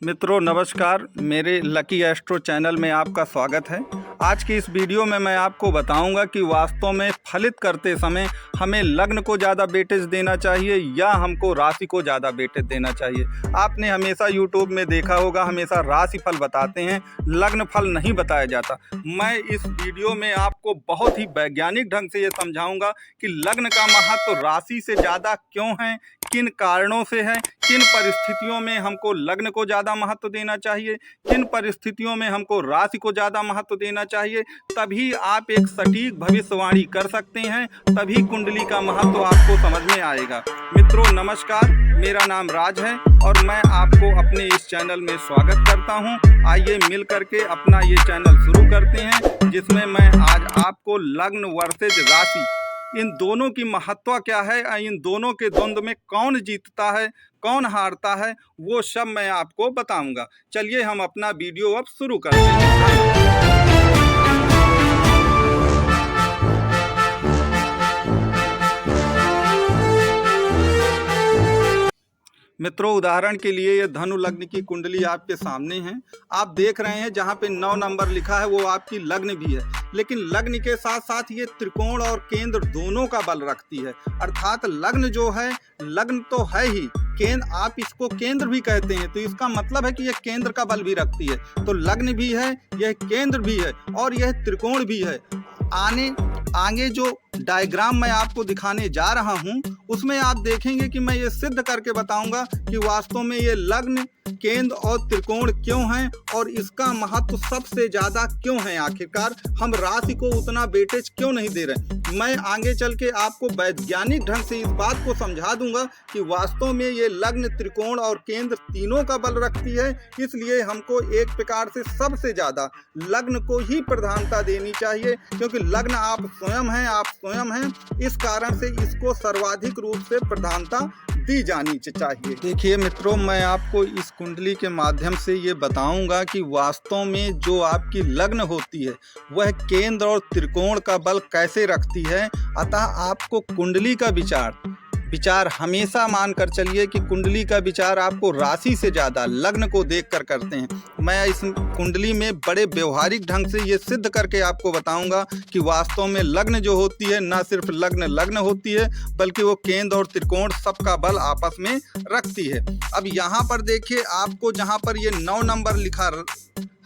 मित्रों नमस्कार, मेरे लकी एस्ट्रो चैनल में आपका स्वागत है। आज की इस वीडियो में मैं आपको बताऊंगा कि वास्तव में फलित करते समय हमें लग्न को ज़्यादा वेटेज देना चाहिए या हमको राशि को ज़्यादा वेटेज देना चाहिए। आपने हमेशा यूट्यूब में देखा होगा, हमेशा राशि फल बताते हैं, लग्न फल नहीं बताया जाता। मैं इस वीडियो में आपको बहुत ही वैज्ञानिक ढंग से ये समझाऊंगा कि लग्न का महत्व राशि से ज़्यादा क्यों है, किन कारणों से है, किन परिस्थितियों में हमको लग्न को ज़्यादा महत्व देना चाहिए, किन परिस्थितियों में हमको राशि को ज़्यादा महत्व देना चाहिए। तभी आप एक सटीक भविष्यवाणी कर सकते हैं, तभी कुंडली का महत्व आपको समझ में आएगा। मित्रों नमस्कार, मेरा नाम राज है और मैं आपको अपने इस चैनल में स्वागत करता हूं। आइए मिल करके अपना ये चैनल शुरू करते हैं, जिसमें मैं आज आपको लग्न वर्सेज राशि, इन दोनों की महत्व क्या है, इन दोनों के द्वंद्व में कौन जीतता है कौन हारता है, वो सब मैं आपको बताऊंगा। चलिए हम अपना वीडियो अब शुरू करते हैं। मित्रों उदाहरण के लिए ये धनु लग्न की कुंडली आपके सामने है। आप देख रहे हैं जहाँ पे 9 नंबर लिखा है वो आपकी लग्न भी है, लेकिन लग्न के साथ साथ ये त्रिकोण और केंद्र दोनों का बल रखती है। अर्थात लग्न जो है, लग्न तो है ही, केंद्र आप इसको केंद्र भी कहते हैं, तो इसका मतलब है कि यह केंद्र का बल भी रखती है। तो लग्न भी है, यह केंद्र भी है और यह त्रिकोण भी है। आगे जो डायग्राम मैं आपको दिखाने जा रहा हूं, उसमें आप देखेंगे कि मैं ये सिद्ध करके बताऊंगा कि वास्तव में ये लग्न, केंद्र और त्रिकोण क्यों हैं और इसका महत्व सबसे ज्यादा क्यों है। आखिरकार हम राशि को उतना वेटेज क्यों नहीं दे रहे। मैं आगे चल के आपको वैज्ञानिक ढंग से इस बात को समझा दूंगा कि वास्तव में ये लग्न, त्रिकोण और केंद्र तीनों का बल रखती है। इसलिए हमको एक प्रकार से सबसे ज्यादा लग्न को ही प्रधानता देनी चाहिए, क्योंकि लग्न आप स्वयं हैं। इस कारण से इसको सर्वाधिक रूप से प्रधानता दी जानी चाहिए। देखिए मित्रों, मैं आपको इस कुंडली के माध्यम से ये बताऊंगा कि वास्तव में जो आपकी लग्न होती है वह केंद्र और त्रिकोण का बल कैसे रखती है। अतः आपको कुंडली का विचार हमेशा मानकर चलिए कि कुंडली का विचार आपको राशि से ज़्यादा लग्न को देखकर करते हैं। मैं इस कुंडली में बड़े व्यवहारिक ढंग से ये सिद्ध करके आपको बताऊंगा कि वास्तव में लग्न जो होती है, ना सिर्फ लग्न होती है, बल्कि वो केंद्र और त्रिकोण सबका बल आपस में रखती है। अब यहाँ पर देखिए, आपको जहाँ पर ये 9 नंबर लिखा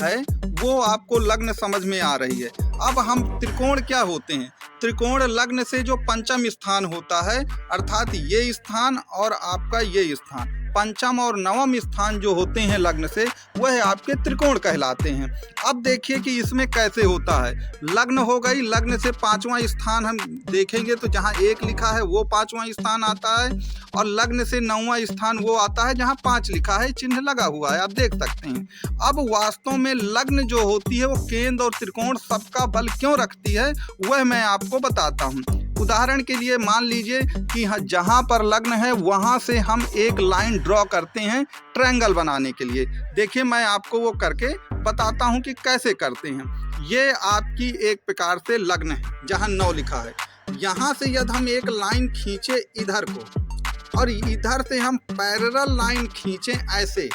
है वो आपको लग्न समझ में आ रही है। अब हम त्रिकोण क्या होते हैं। त्रिकोण लग्न से जो पंचम स्थान होता है, अर्थात ये स्थान और आपका ये स्थान, पंचम और नवम स्थान जो होते हैं लग्न से, वह आपके त्रिकोण कहलाते हैं। अब देखिए कि इसमें कैसे होता है। लग्न हो गई, लग्न से 5वां स्थान हम देखेंगे तो जहां 1 लिखा है वो 5वां स्थान आता है, और लग्न से 9वां स्थान वो आता है जहां 5 लिखा है, चिन्ह लगा हुआ है, आप देख सकते हैं। अब वास्तव में लग्न जो होती है वो केंद्र और त्रिकोण सबका बल क्यों रखती है, वह मैं आपको बताता हूँ। उदाहरण के लिए मान लीजिए कि जहाँ पर लग्न है वहाँ से हम एक लाइन ड्रॉ करते हैं ट्रायंगल बनाने के लिए। देखिए मैं आपको वो करके बताता हूँ कि कैसे करते हैं। ये आपकी एक प्रकार से लग्न है जहाँ 9 लिखा है। यहाँ से यदि हम एक लाइन खींचे इधर को, और इधर से हम पैरेलल लाइन खींचें ऐसे,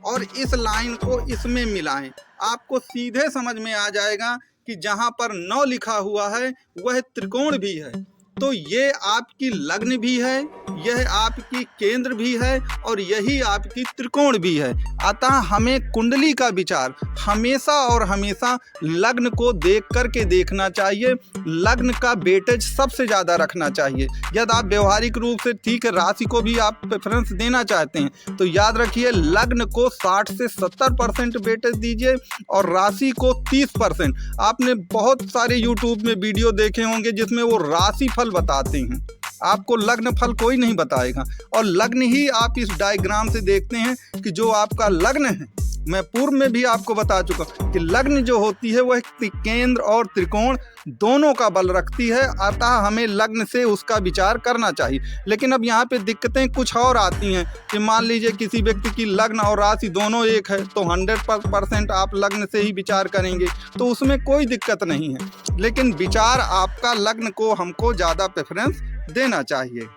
और इस लाइन को इसमें मिलाएं, आपको सीधे समझ में आ जाएगा कि जहाँ पर 9 लिखा हुआ है वह त्रिकोण भी है। तो ये आपकी लग्न भी है, यह आपकी केंद्र भी है और यही आपकी त्रिकोण भी है। अतः हमें कुंडली का विचार हमेशा और हमेशा लग्न को देख करके देखना चाहिए। लग्न का वेटेज सबसे ज़्यादा रखना चाहिए। यदि आप व्यवहारिक रूप से ठीक है राशि को भी आप प्रेफरेंस देना चाहते हैं तो याद रखिए लग्न को 60 से 70% वेटेज दीजिए और राशि को 30%। आपने बहुत सारे यूट्यूब में वीडियो देखे होंगे जिसमें वो राशि फल बताते हैं, आपको लग्न फल कोई नहीं बताएगा। और लग्न ही आप इस डायग्राम से देखते हैं कि जो आपका लग्न है, मैं पूर्व में भी आपको बता चुका कि लग्न जो होती है वह केंद्र और त्रिकोण दोनों का बल रखती है। अतः हमें लग्न से उसका विचार करना चाहिए। लेकिन अब यहाँ पे दिक्कतें कुछ और आती हैं कि मान लीजिए किसी व्यक्ति की लग्न और राशि दोनों एक है तो 100% आप लग्न से ही विचार करेंगे, तो उसमें कोई दिक्कत नहीं है। लेकिन विचार आपका लग्न को हमको ज़्यादा प्रेफरेंस देना चाहिए।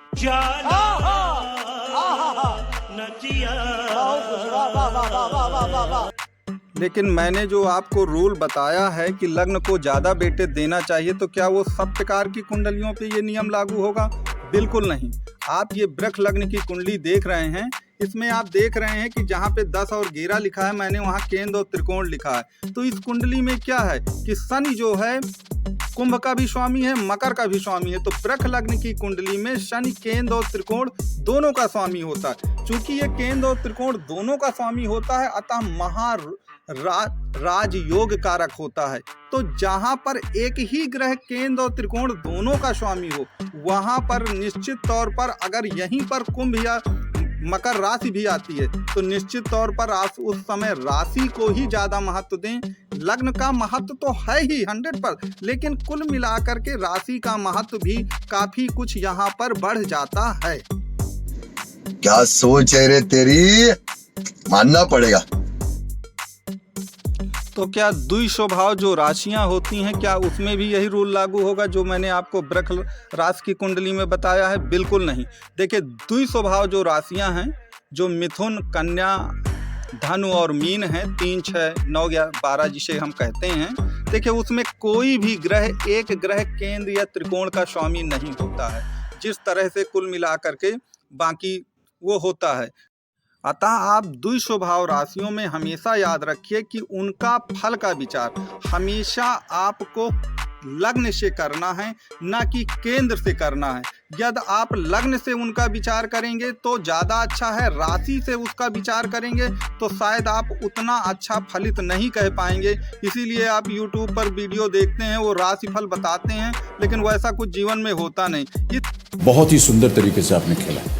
लेकिन मैंने जो आपको रूल बताया है कि लग्न को ज़्यादा बेटे देना चाहिए, तो क्या वो सब प्रकार की कुंडलियों पे ये नियम लागू होगा? बिल्कुल नहीं। आप ये वृक्ष लग्न की कुंडली देख रहे हैं, इसमें आप देख रहे हैं कि जहाँ पे 10 और 11 लिखा है, मैंने वहाँ केंद्र और त्रिकोण लिखा है। तो इस कुंडली में क्या है कि शनि जो है कुंभ का भी स्वामी है, मकर का भी स्वामी है। तो वृक्ष लग्न की कुंडली में शनि केंद्र और त्रिकोण दोनों का स्वामी होता है। चूंकि ये केंद्र और त्रिकोण दोनों का स्वामी होता है, अतः राजयोग कारक होता है। तो जहां पर एक ही ग्रह केंद्र और त्रिकोण दोनों का स्वामी हो, वहां पर निश्चित तौर पर अगर यहीं पर कुंभ या मकर राशि भी आती है, तो निश्चित तौर पर आप उस समय राशि को ही ज्यादा महत्व दें। लग्न का महत्व तो है ही 100%, लेकिन कुल मिलाकर के राशि का महत्व भी काफी कुछ यहाँ पर बढ़ जाता है। क्या सोच है रे तेरी, मानना पड़ेगा। तो क्या द्विस्वभाव जो राशियां होती हैं, क्या उसमें भी यही रूल लागू होगा जो मैंने आपको वृक्ष राशि की कुंडली में बताया है? बिल्कुल नहीं। देखिए, द्विस्वभाव जो राशियां हैं, जो मिथुन, कन्या, धनु और मीन हैं, 3, 6, 9 या 12 जिसे हम कहते हैं, देखिए उसमें कोई भी ग्रह एक ग्रह केंद्र या त्रिकोण का स्वामी नहीं होता है, जिस तरह से कुल मिलाकर के बाकी वो होता है। अतः आप द्विस्वभाव राशियों में हमेशा याद रखिए कि उनका फल का विचार हमेशा आपको लग्न से करना है, ना कि केंद्र से करना है। यदि आप लग्न से उनका विचार करेंगे तो ज़्यादा अच्छा है, राशि से उसका विचार करेंगे तो शायद आप उतना अच्छा फलित नहीं कह पाएंगे। इसीलिए आप YouTube पर वीडियो देखते हैं, वो राशिफल बताते हैं, लेकिन वैसा कुछ जीवन में होता नहीं। बहुत ही सुंदर तरीके से आपने खेला।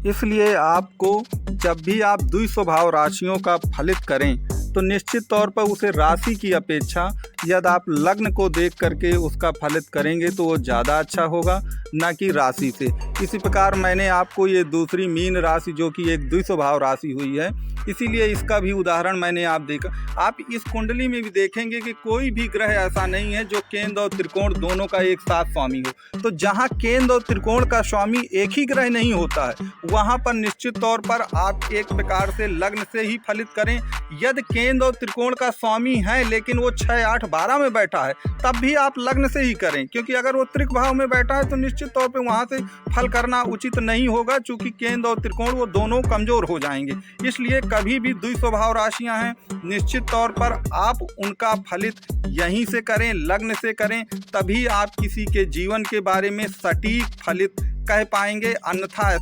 इसलिए आपको जब भी आप द्विस्वभाव राशियों का फलित करें, तो निश्चित तौर पर उसे राशि की अपेक्षा यदि आप लग्न को देख करके उसका फलित करेंगे तो वो ज़्यादा अच्छा होगा, ना कि राशि से। इसी प्रकार मैंने आपको ये दूसरी मीन राशि जो कि एक द्विस्वभाव राशि हुई है, इसीलिए इसका भी उदाहरण मैंने आप इस कुंडली में भी देखेंगे कि कोई भी ग्रह ऐसा नहीं है जो केंद्र और त्रिकोण दोनों का एक साथ स्वामी हो। तो जहाँ केंद्र और त्रिकोण का स्वामी एक ही ग्रह नहीं होता है, वहाँ पर निश्चित तौर पर आप एक प्रकार से लग्न से ही फलित करें। यदि केंद्र और त्रिकोण का स्वामी है लेकिन वो 6, 8, 12 में बैठा है, तब भी आप लग्न से ही करें, क्योंकि अगर वो त्रिक भाव में बैठा है तो निश्चित तौर पे वहाँ से फल करना उचित नहीं होगा, चूंकि केंद्र और त्रिकोण वो दोनों कमजोर हो जाएंगे। इसलिए कभी भी द्विस्वभाव राशियां हैं, निश्चित तौर पर आप उनका फलित यहीं से करें, लग्न से करें, तभी आप किसी के जीवन के बारे में सटीक फलित कह पाएंगे। अन्यथा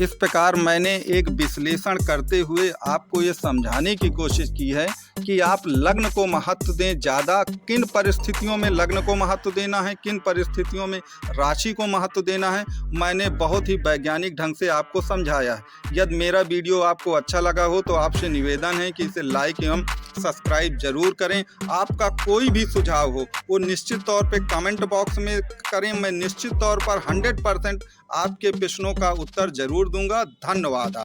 इस प्रकार मैंने एक विश्लेषण करते हुए आपको ये समझाने की कोशिश की है कि आप लग्न को महत्व दें ज़्यादा, किन परिस्थितियों में लग्न को महत्व देना है, किन परिस्थितियों में राशि को महत्व देना है, मैंने बहुत ही वैज्ञानिक ढंग से आपको समझाया है। यदि मेरा वीडियो आपको अच्छा लगा हो तो आपसे निवेदन है कि इसे लाइक एवं सब्सक्राइब जरूर करें। आपका कोई भी सुझाव हो वो निश्चित तौर पे कमेंट बॉक्स में करें, मैं निश्चित तौर पर 100% आपके प्रश्नों का उत्तर जरूर दूंगा। धन्यवाद।